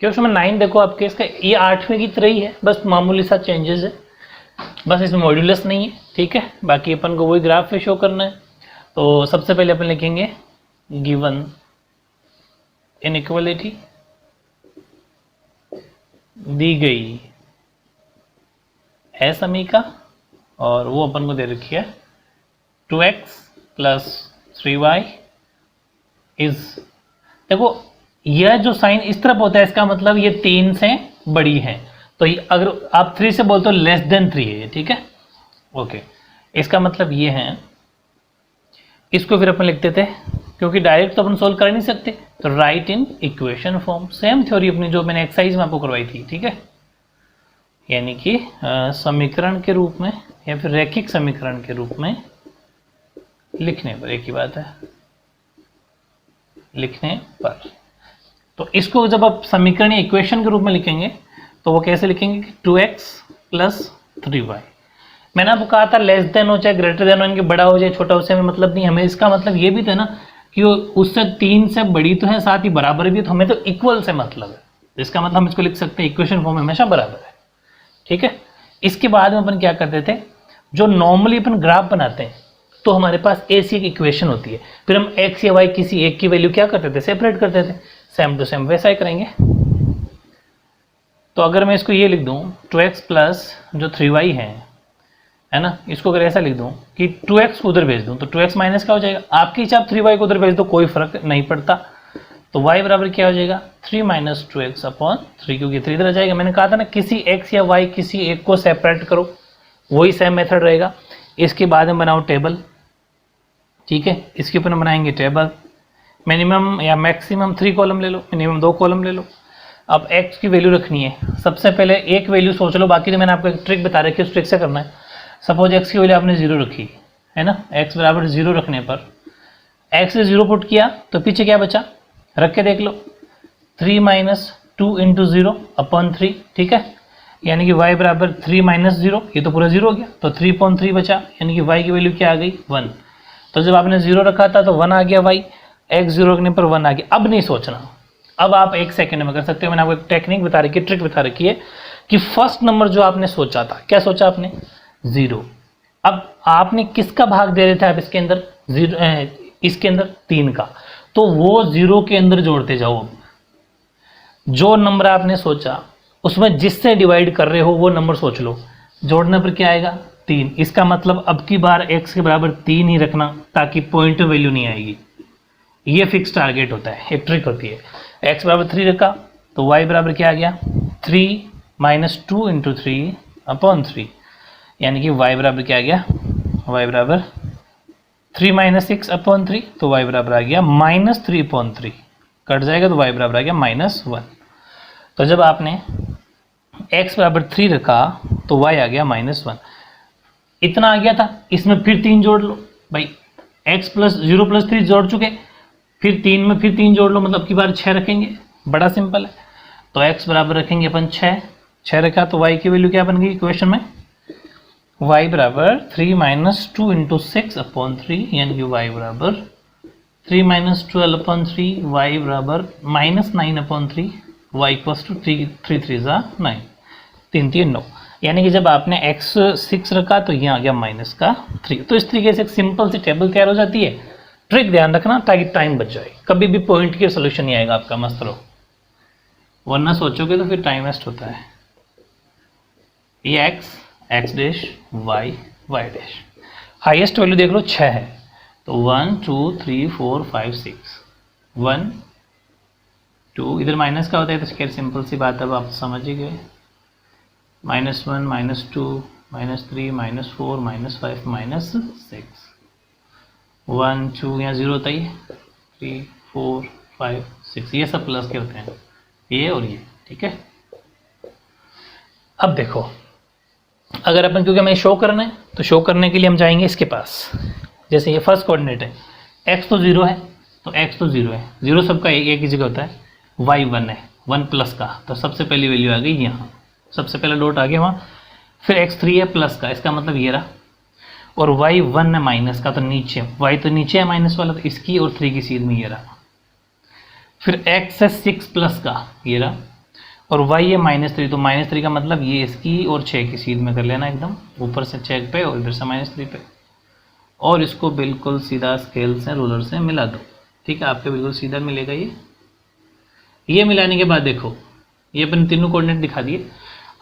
Question number 9 देखो आपके, इसका ये 8वें की तरह ही है, बस मामूली सा चेंजेस है, बस इसमें मॉड्यूलस नहीं है, ठीक है। बाकी अपन को वही ग्राफ पे शो करना है। तो सबसे पहले अपन लिखेंगे गिवन इनइक्वालिटी दी गई है समीका, और वो अपन को दे रखी है 2x प्लस 3y इज, देखो यह जो साइन इस तरफ होता है इसका मतलब ये 3 से बड़ी है, तो अगर आप 3 से बोलते हो लेस देन 3 है, ठीक है, ओके। इसका मतलब ये है, इसको फिर अपन लिखते थे, क्योंकि डायरेक्ट तो अपन सोल्व कर नहीं सकते, तो right in equation form, same theory अपनी जो मैंने एक्सरसाइज में आपको करवाई थी, ठीक है, यानी कि समीकरण के रूप में या फिर रैखिक समीकरण के रूप में लिखने पर, एक ही बात है, लिखने पर। तो इसको जब आप समीकरण या इक्वेशन के रूप में लिखेंगे तो वो कैसे लिखेंगे कि 2x प्लस 3y। मैंने आपको कहा था लेस देन हो चाहे ग्रेटर देन हो, इनके बड़ा हो चाहे छोटा हो, उससे हमें मतलब नहीं, हमें इसका मतलब ये भी था ना कि वो उससे 3 से बड़ी तो है, साथ ही बराबर भी है, तो हमें तो इक्वल से मतलब है, इसका मतलब हम इसको लिख सकते हैं इक्वेशन फॉर्म में हमेशा बराबर है, ठीक है। इसके बाद में अपन क्या करते थे, जो नॉर्मली अपन ग्राफ बनाते हैं तो हमारे पास ऐसी एक इक्वेशन होती है, फिर हम x या y किसी एक की वैल्यू क्या करते थे, सेपरेट करते थे, सेम टू सेम वैसा ही करेंगे। तो अगर मैं इसको ये लिख दूं 2x प्लस जो 3y है ना, इसको अगर ऐसा लिख दूं कि 2x को उधर भेज दूं तो 2x माइनस क्या हो जाएगा, आपकी इच्छा आप 3y को उधर भेज दो, कोई फर्क नहीं पड़ता, तो y बराबर क्या हो जाएगा 3 माइनस 2x अपॉन 3, क्योंकि 3 इधर आ जाएगा। मैंने कहा था ना किसी x या y किसी एक को सेपरेट करो, वही सेम मेथड रहेगा। इसके बाद में बनाओ टेबल, ठीक है, इसके ऊपर बनाएंगे टेबल, मिनिमम या मैक्सिमम 3 कॉलम ले लो, मिनिमम 2 कॉलम ले लो। अब x की वैल्यू रखनी है, सबसे पहले एक वैल्यू सोच लो, बाकी तो मैंने आपको एक ट्रिक बता रखी है, उस ट्रिक से करना है। सपोज x की वैल्यू आपने 0 रखी है ना, x बराबर 0 रखने पर x से 0 पुट किया तो पीछे क्या बचा, रख के देख लो 3 माइनस 2 इंटू 0 अपॉन 3, ठीक है, यानी कि y बराबर 3 माइनस 0, ये तो पूरा 0 हो गया, तो 3/3 बचा, यानी कि y की वैल्यू क्या आ गई 1। तो जब आपने 0 रखा था तो 1 आ गया y, x 0 रखने पर 1 आ गया। अब नहीं सोचना, अब आप 1 सेकंड में कर सकते हो, मैंने आपको एक टेक्निक बता रखी है, ट्रिक बता रखी है कि फर्स्ट नंबर जो आपने सोचा था, क्या सोचा आपने 0, अब आपने किसका भाग दे रहे थे आप इसके अंदर 0, इसके अंदर 3 का, तो वो 0 के अंदर जोड़ते जाओ। अब जो नंबर आपने सोचा उसमें जिससे डिवाइड कर रहे हो वो नंबर सोच लो, जोड़ने पर क्या आएगा 3। इसका मतलब अब की बार x के बराबर 3 ही रखना, ताकि पॉइंट वैल्यू नहीं आएगी, ये फिक्स टारगेट होता है, एक ट्रिक होती है। x बराबर 3 रखा तो y बराबर क्या आ गया 3 माइनस 2 इंटू 3 अपॉन 3, यानी कि y बराबर क्या आ गया, y बराबर 3 माइनस 6 अपॉन 3, तो y बराबर आ गया माइनस 3/3, कट जाएगा तो y बराबर आ गया -1। तो जब आपने x बराबर 3 रखा तो y आ गया -1, इतना आ गया था, इसमें फिर 3 जोड़ लो भाई, x प्लस 0 प्लस 3 जोड़ चुके, फिर 3 में फिर 3 जोड़ लो, मतलब की बार 6 रखेंगे, बड़ा सिंपल है। तो x बराबर रखेंगे अपन 6 रखा तो y की वैल्यू क्या बन गई क्वेश्चन में, y बराबर 3 माइनस 2 इंटू 6 अपॉन 3, यानी कि y बराबर 3 माइनस 12 अपॉन 3, y बराबर -9/3, y इक्वल्स टू 3 3 9, 3 3 9, यानी कि जब आपने x 6 रखा तो यहाँ आ गया -3। तो इस तरीके से एक सिंपल सी टेबल तैयार हो जाती है। ट्रिक ध्यान रखना ताकि टाइम बच जाए, कभी भी पॉइंट के सोल्यूशन नहीं आएगा आपका, मस्त रहो, वरना सोचोगे तो फिर टाइम वेस्ट होता है। ये x dash y dash, highest value देख लो 6 है, तो 1 2 3 4 5 6 1 2, इधर माइनस का होता है तो खैर सिंपल सी बात, अब आप समझ ही गए, -1 -2 -3 -4 -5 -6, 1 2 यहाँ 0 होता ही, 3 4 5 6, ये सब प्लस के होते हैं, ये और ये, ठीक है। अब देखो अगर अपन, क्योंकि हमें शो करना है तो शो करने के लिए हम जाएंगे इसके पास, जैसे ये फर्स्ट कोऑर्डिनेट है, x तो 0 है तो x तो 0 है, 0 सबका एक ही जगह होता है, y 1 है 1 प्लस का, तो सबसे पहली वैल्यू आ गई यहाँ, सबसे पहला डॉट आ गया वहाँ, फिर x 3 है प्लस का, इसका मतलब ये रहा, और y 1 है माइनस का, तो नीचे y तो नीचे है माइनस वाला, तो इसकी और 3 की सीध में ये रहा, फिर x है 6 प्लस का, ये रहा, और y है -3, तो -3 का मतलब ये इसकी और 6 की सीध में कर लेना एकदम, ऊपर से 6 पे और इधर से -3 पे, और इसको बिल्कुल सीधा स्केल से रूलर से मिला दो। ठीक है, आपके बिल्कुल सीधा मिलेगा ये मिलाने के बाद देखो ये अपन तीनों कोऑर्डिनेट दिखा दिए।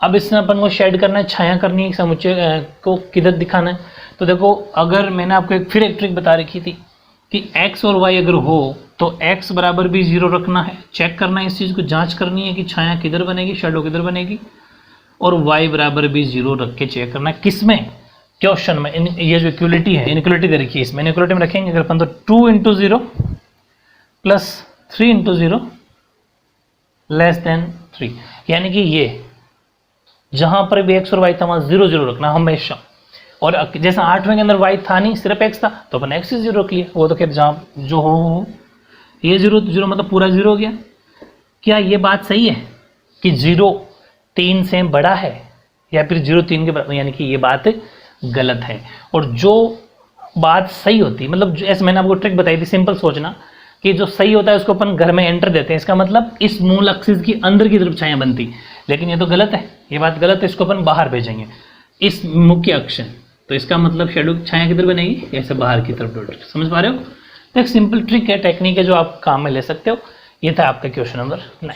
अब इसमें अपन को शेड करना है, छाया करनी है, समुच्चय को किधर दिखाना है। तो देखो अगर मैंने आपको फिर एक ट्रिक बता रखी थी कि x और y अगर हो तो x बराबर भी 0 रखना है, चेक करना है, इस चीज़ को जांच करनी है कि छाया किधर बनेगी, शेडो किधर बनेगी, और y बराबर भी 0 रख के चेक करना है। किस में? क्वेश्चन में। ये जो इक्वलिटी है, इनइक्वलिटी दे रखी है, इसमें इनइक्वलिटी में रखेंगे अगर अपन तो 2 × 0 प्लस 3 × 0 लेस देन 3, यानी कि ये जहां पर भी x और y था वहां 0 0 रखना हमेशा। और जैसा 8वें के अंदर y था नहीं, सिर्फ x था, तो अपन x 0 रख लिया, वो तो खैर जहां जो हो ये 0 0 मतलब पूरा 0 हो गया। क्या ये बात सही है कि 0 3 से बड़ा है या फिर 0 3 के बराबर? यानी कि ये बात गलत है। और जो बात सही होती, मतलब ऐसे मैंने आपको ट्रिक बताई थी, सिंपल सोचना कि जो सही होता है उसको अपन घर में एंटर देते हैं, इसका मतलब इस मूल एक्सिस की अंदर की तरफ छाया बनती, लेकिन ये तो गलत है, ये बात गलत है, इसको अपन बाहर भेजेंगे इस मुख्य अक्ष। तो इसका मतलब शेडो छाया किधर बनेगी? ऐसे बाहर की तरफ डॉट। समझ पा रहे हो? तो एक सिंपल ट्रिक है, टेक्निक है जो आप काम में ले सकते हो। ये था आपका क्वेश्चन नंबर 9।